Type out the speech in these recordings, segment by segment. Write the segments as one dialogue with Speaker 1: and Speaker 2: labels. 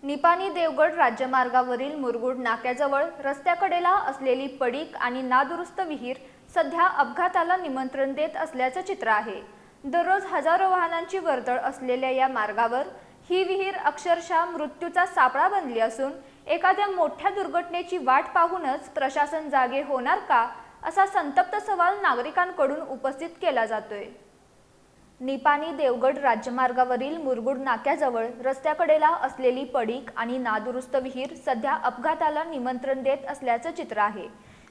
Speaker 1: निपाणी देवगड राज्यमार्गावरील मुरगुड नाक्याजवळ रस्त्याकडेला असलेली पडीक आणि नादुरुस्त विहीर सध्या अपघाताला निमंत्रण देत असल्याचं चित्र आहे। दररोज हजारो वाहनांची वर्दळ असलेल्या या मार्गावर ही विहीर अक्षरशः मृत्यूचा सापळा बनली असून एखाद्या मोठ्या दुर्घटनेची वाट पाहूनच प्रशासन जागे होणार का, असा संतप्त सवाल नागरिकांकडून उपस्थित केला जातोय। निपाणी देवगड राज्यमार्गावरील मुरगुड नाक्याजवळ रस्त्याकडेला असलेली पडीक आणि नादुरुस्त विहीर सध्या अपघाताला निमंत्रण देत असल्याचं चित्र आहे।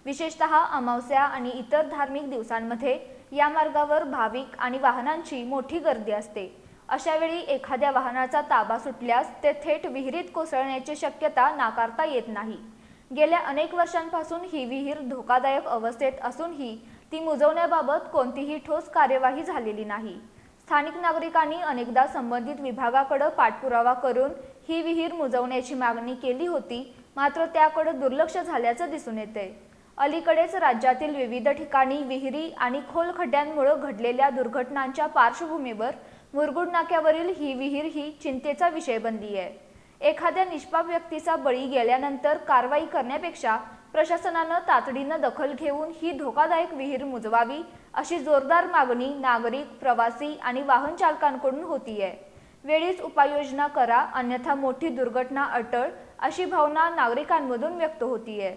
Speaker 1: विशेषतः अमावस्या आणि इतर धार्मिक दिवसांमध्ये या मार्गावर भाविक आणि वाहनांची मोठी गर्दी असते। अशा वेळी एखाद्या वाहनाचा ताबा सुटल्यास ते थेट विहिरीत कोसळण्याची शक्यता नाकारता येत नाही। गेल्या अनेक वर्षांपासून ही विहीर धोकादायक अवस्थेत असूनही ती मुजवण्याबाबत कोणतीही ठोस कार्यवाही झालेली नाही। स्थानिक नागरिकांनी अनेकदा संबंधित विभागाकडे पाठपुरावा करून ही विहीर मुजवण्याची मागणी केली होती, मात्र त्याकडे दुर्लक्ष झाल्याचं दिसून येते। अलीकडेच राज्यातील विविध ठिकाणी विहिरी आणि खोल खड्ड्यांमुळे घडलेल्या दुर्घटनांच्या पार्श्वभूमीवर मुरगुड नाक्यावरील ही विहीर ही चिंतेचा विषय बनली आहे। एखाद्या निष्पाप व्यक्तीचा बळी गेल्यानंतर कारवाई करण्यापेक्षा प्रशासनाने तातडीने दखल घेऊन ही धोकादायक विहीर मुजवावी, अशी जोरदार मागणी नागरिक, प्रवासी आणि वाहन चालकांकडून होतीये। वेळीच उपाययोजना करा, अन्यथा मोठी दुर्घटना अटळ, अशी भावना नागरिकांमधून व्यक्त होतीये।